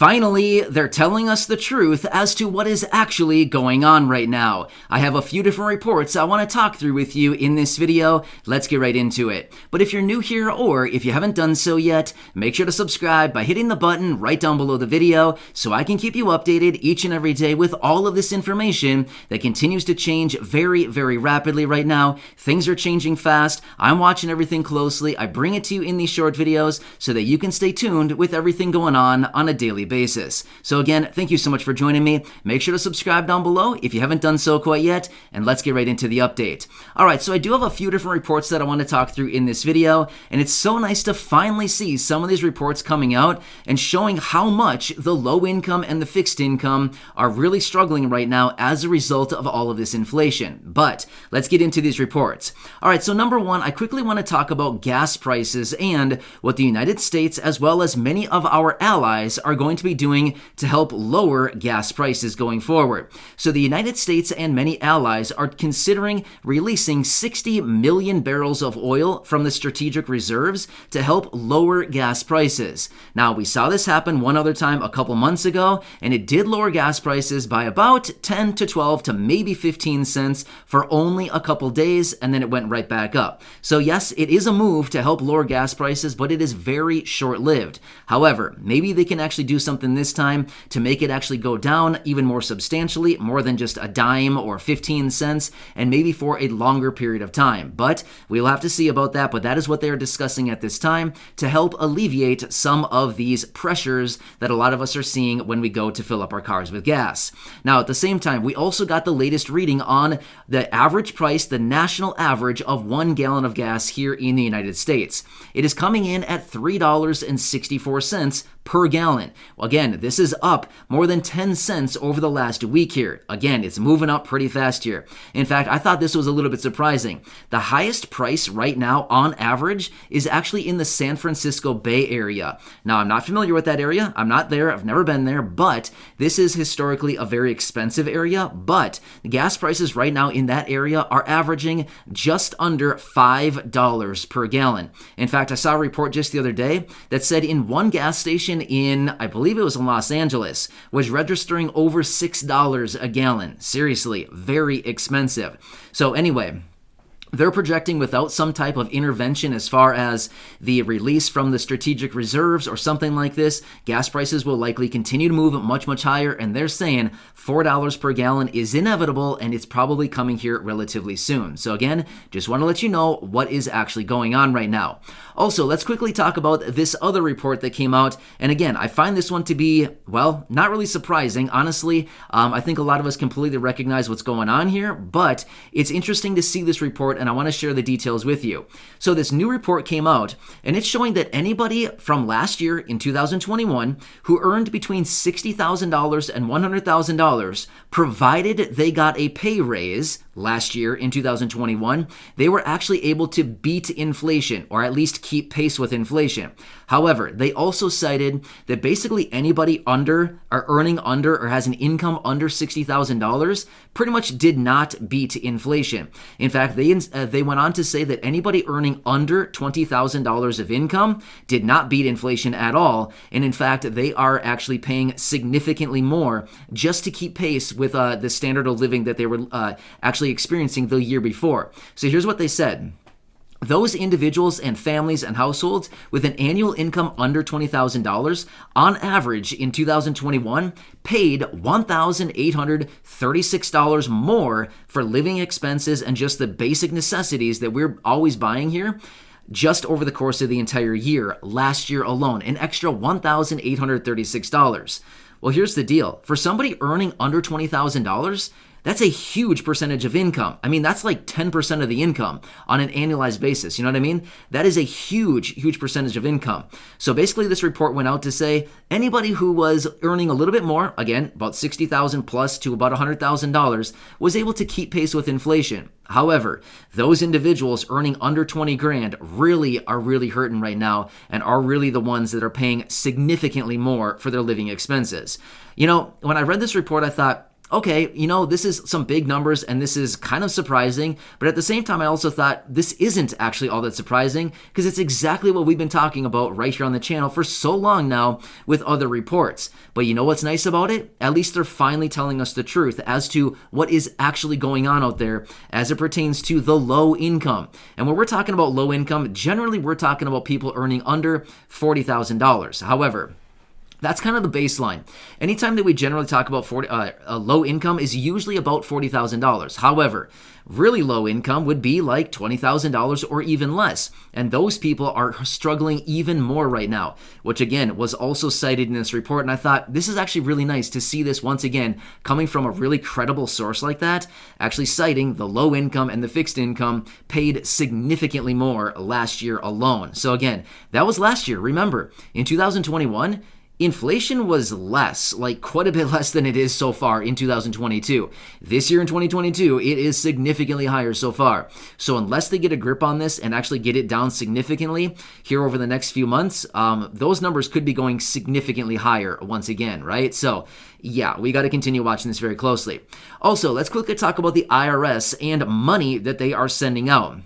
Finally, they're telling us the truth as to what is actually going on right now. I have a few different reports I want to talk through with you in this video. Let's get right into it. But if you're new here or if you haven't done so yet, make sure to subscribe by hitting the button right down below the video so I can keep you updated each and every day with all of this information that continues to change very, very rapidly right now. Things are changing fast. I'm watching everything closely. I bring it to you in these short videos so that you can stay tuned with everything going on a daily basis. So again, thank you so much for joining me. Make sure to subscribe down below if you haven't done so quite yet, and let's get right into the update. Alright, so I do have a few different reports that I want to talk through in this video, and it's so nice to finally see some of these reports coming out and showing how much the low income and the fixed income are really struggling right now as a result of all of this inflation. But let's get into these reports. Alright, so number one, I quickly want to talk about gas prices and what the United States as well as many of our allies are going to be doing to help lower gas prices going forward. So the United States and many allies are considering releasing 60 million barrels of oil from the strategic reserves to help lower gas prices. Now, we saw this happen one other time a couple months ago, and it did lower gas prices by about 10 to 12 to maybe 15 cents for only a couple days, and then it went right back up. So yes, it is a move to help lower gas prices, but it is very short-lived. However, maybe they can actually do something this time to make it actually go down even more substantially, more than just a dime or 15 cents, and maybe for a longer period of time. But we'll have to see about that, but that is what they are discussing at this time to help alleviate some of these pressures that a lot of us are seeing when we go to fill up our cars with gas. Now, at the same time, we also got the latest reading on the average price, the national average of 1 gallon of gas here in the United States. It is coming in at $3.64 per gallon. Well, again, this is up more than 10 cents over the last week here. Again, it's moving up pretty fast here. In fact, I thought this was a little bit surprising. The highest price right now on average is actually in the San Francisco Bay Area. Now, I'm not familiar with that area. I'm not there. I've never been there, but this is historically a very expensive area, but the gas prices right now in that area are averaging just under $5 per gallon. In fact, I saw a report just the other day that said in one gas station in, I believe it was in Los Angeles, was registering over $6 a gallon. Seriously, very expensive. So anyway, they're projecting without some type of intervention as far as the release from the strategic reserves or something like this, gas prices will likely continue to move much, much higher, and they're saying $4 per gallon is inevitable, and it's probably coming here relatively soon. So again, just want to let you know what is actually going on right now. Also, let's quickly talk about this other report that came out, and again, I find this one to be, well, not really surprising. Honestly, I think a lot of us completely recognize what's going on here, but it's interesting to see this report, and I want to share the details with you. So this new report came out, and it's showing that anybody from last year in 2021 who earned between $60,000 and $100,000, provided they got a pay raise last year in 2021, they were actually able to beat inflation, or at least keep pace with inflation. However, they also cited that basically anybody under or earning under or has an income under $60,000 pretty much did not beat inflation. In fact, they went on to say that anybody earning under $20,000 of income did not beat inflation at all, and in fact, they are actually paying significantly more just to keep pace with the standard of living that they were actually experiencing the year before. So here's what they said. Those individuals and families and households with an annual income under $20,000 on average in 2021 paid $1,836 more for living expenses and just the basic necessities that we're always buying here just over the course of the entire year, last year alone, an extra $1,836. Well, here's the deal. For somebody earning under $20,000, that's a huge percentage of income. I mean, that's like 10% of the income on an annualized basis. You know what I mean? That is a huge, huge percentage of income. So basically, this report went out to say anybody who was earning a little bit more, again, about $60,000 plus to about $100,000, was able to keep pace with inflation. However, those individuals earning under 20 grand really are hurting right now and are really the ones that are paying significantly more for their living expenses. You know, when I read this report, I thought, okay, this is some big numbers and this is kind of surprising, but at the same time, I also thought this isn't actually all that surprising because it's exactly what we've been talking about right here on the channel for so long now with other reports. But you know what's nice about it? At least they're finally telling us the truth as to what is actually going on out there as it pertains to the low income. And when we're talking about low income, generally we're talking about people earning under $40,000. However, that's kind of the baseline. Anytime that we generally talk about low income is usually about $40,000. However, really low income would be like $20,000 or even less. And those people are struggling even more right now, which again was also cited in this report. And I thought this is actually really nice to see this once again coming from a really credible source like that, actually citing the low income and the fixed income paid significantly more last year alone. So again, that was last year. Remember, in 2021, inflation was less, like quite a bit less than it is so far in 2022. This year in 2022, it is significantly higher so far. So unless they get a grip on this and actually get it down significantly here over the next few months, those numbers could be going significantly higher once again, right? So yeah, we got to continue watching this very closely. Also, let's quickly talk about the IRS and money that they are sending out.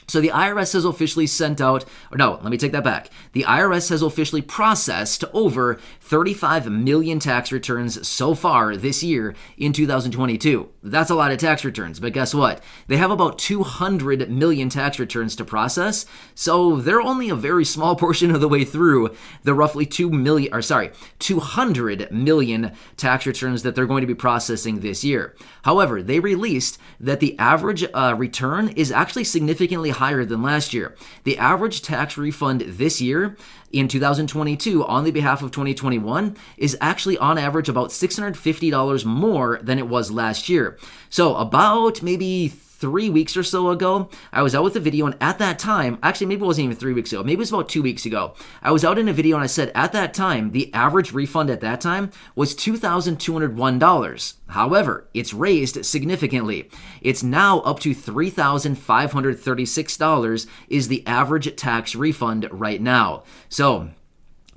So the IRS has officially sent out, or no, let me take that back. The IRS has officially processed over 35 million tax returns so far this year in 2022. That's a lot of tax returns, but guess what? They have about 200 million tax returns to process, so they're only a very small portion of the way through the roughly 200 million tax returns that they're going to be processing this year. However, they released that the average return is actually significantly higher than last year. The average tax refund this year in 2022 on the behalf of 2021 is actually on average about $650 more than it was last year. So about maybe 3 weeks or so ago, I was out with a video, and at that time, actually maybe it wasn't even 3 weeks ago, maybe it was about 2 weeks ago, I was out in a video and I said at that time, the average refund at that time was $2,201. However, it's raised significantly. It's now up to $3,536 is the average tax refund right now. So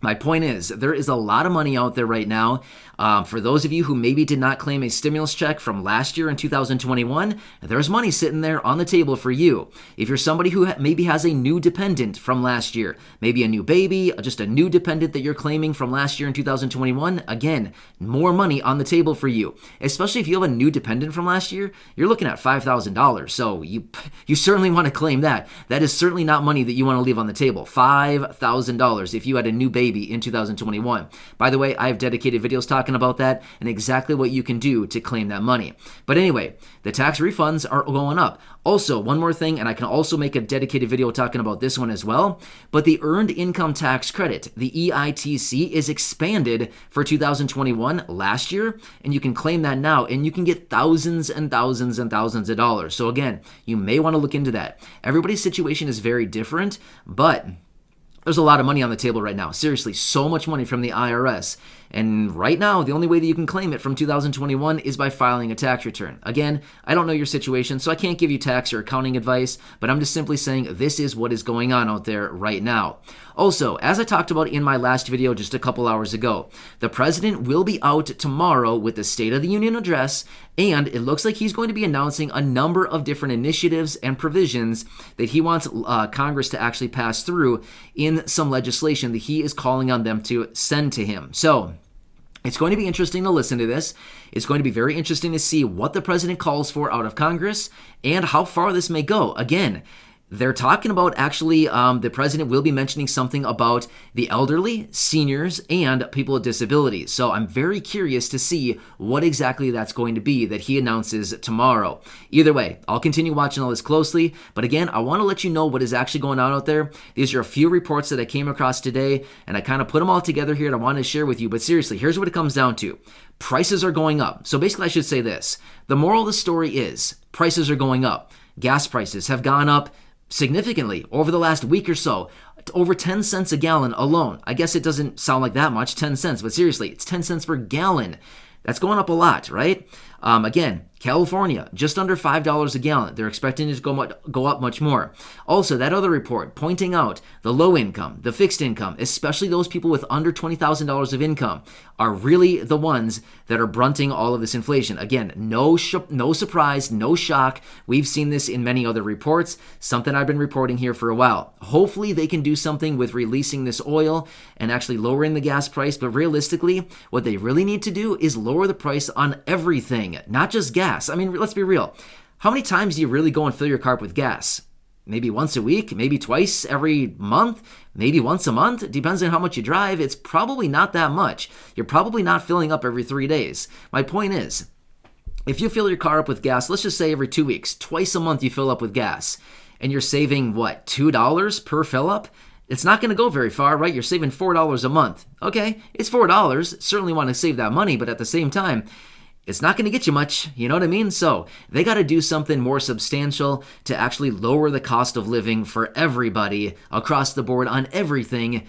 my point is, there is a lot of money out there right now. For those of you who maybe did not claim a stimulus check from last year in 2021, there's money sitting there on the table for you. If you're somebody who maybe has a new dependent from last year, maybe a new baby, just a new dependent that you're claiming from last year in 2021, again, more money on the table for you. Especially if you have a new dependent from last year, you're looking at $5,000. So you certainly want to claim that. That is certainly not money that you want to leave on the table. $5,000 if you had a new baby in 2021. By the way, I have dedicated videos talking about that and exactly what you can do to claim that money. But anyway, the tax refunds are going up. Also, one more thing, and I can also make a dedicated video talking about this one as well, but the Earned Income Tax Credit, the EITC, is expanded for 2021 last year, and you can claim that now, and you can get thousands and thousands and thousands of dollars. So again, you may want to look into that. Everybody's situation is very different, but there's a lot of money on the table right now. Seriously, so much money from the IRS. And right now, the only way that you can claim it from 2021 is by filing a tax return. Again, I don't know your situation, so I can't give you tax or accounting advice, but I'm just simply saying this is what is going on out there right now. Also, as I talked about in my last video just a couple hours ago, the president will be out tomorrow with the State of the Union address, and it looks like he's going to be announcing a number of different initiatives and provisions that he wants Congress to actually pass through in some legislation that he is calling on them to send to him. So it's going to be interesting to listen to this. It's going to be very interesting to see what the president calls for out of Congress and how far this may go. Again, they're talking about actually the president will be mentioning something about the elderly, seniors, and people with disabilities. So I'm very curious to see what exactly that's going to be that he announces tomorrow. Either way, I'll continue watching all this closely. But again, I want to let you know what is actually going on out there. These are a few reports that I came across today, and I kind of put them all together here and I want to share with you. But seriously, here's what it comes down to. Prices are going up. So basically, I should say this. The moral of the story is prices are going up. Gas prices have gone up significantly over the last week or so, over 10 cents a gallon alone. I guess it doesn't sound like that much, 10 cents, but seriously, it's 10 cents per gallon. That's going up a lot, right? Again, California, just under $5 a gallon. They're expecting it to go up much more. Also, that other report pointing out the low income, the fixed income, especially those people with under $20,000 of income, are really the ones that are brunting all of this inflation. Again, no surprise, no shock. We've seen this in many other reports, something I've been reporting here for a while. Hopefully, they can do something with releasing this oil and actually lowering the gas price. But realistically, what they really need to do is lower the price on everything, not just gas. I mean, let's be real. How many times do you really go and fill your car up with gas? Maybe once a week, maybe twice every month, maybe once a month. It depends on how much you drive. It's probably not that much. You're probably not filling up every 3 days. My point is, if you fill your car up with gas, let's just say every 2 weeks, twice a month you fill up with gas, and you're saving, what, $2 per fill up? It's not going to go very far, right? You're saving $4 a month. Okay, it's $4. Certainly want to save that money, but at the same time, it's not going to get you much, you know what I mean? So they got to do something more substantial to actually lower the cost of living for everybody across the board on everything,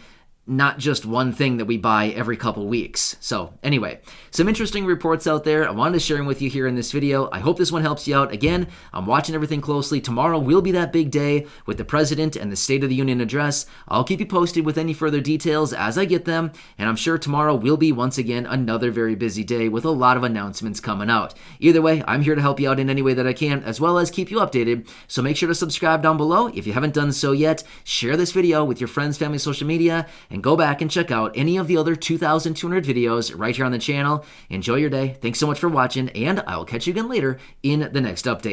not just one thing that we buy every couple weeks. So anyway, some interesting reports out there. I wanted to share them with you here in this video. I hope this one helps you out. Again, I'm watching everything closely. Tomorrow will be that big day with the president and the State of the Union address. I'll keep you posted with any further details as I get them. And I'm sure tomorrow will be, once again, another very busy day with a lot of announcements coming out. Either way, I'm here to help you out in any way that I can, as well as keep you updated. So make sure to subscribe down below. If you haven't done so yet, share this video with your friends, family, social media, and go back and check out any of the other 2,200 videos right here on the channel. Enjoy your day. Thanks so much for watching, and I will catch you again later in the next update.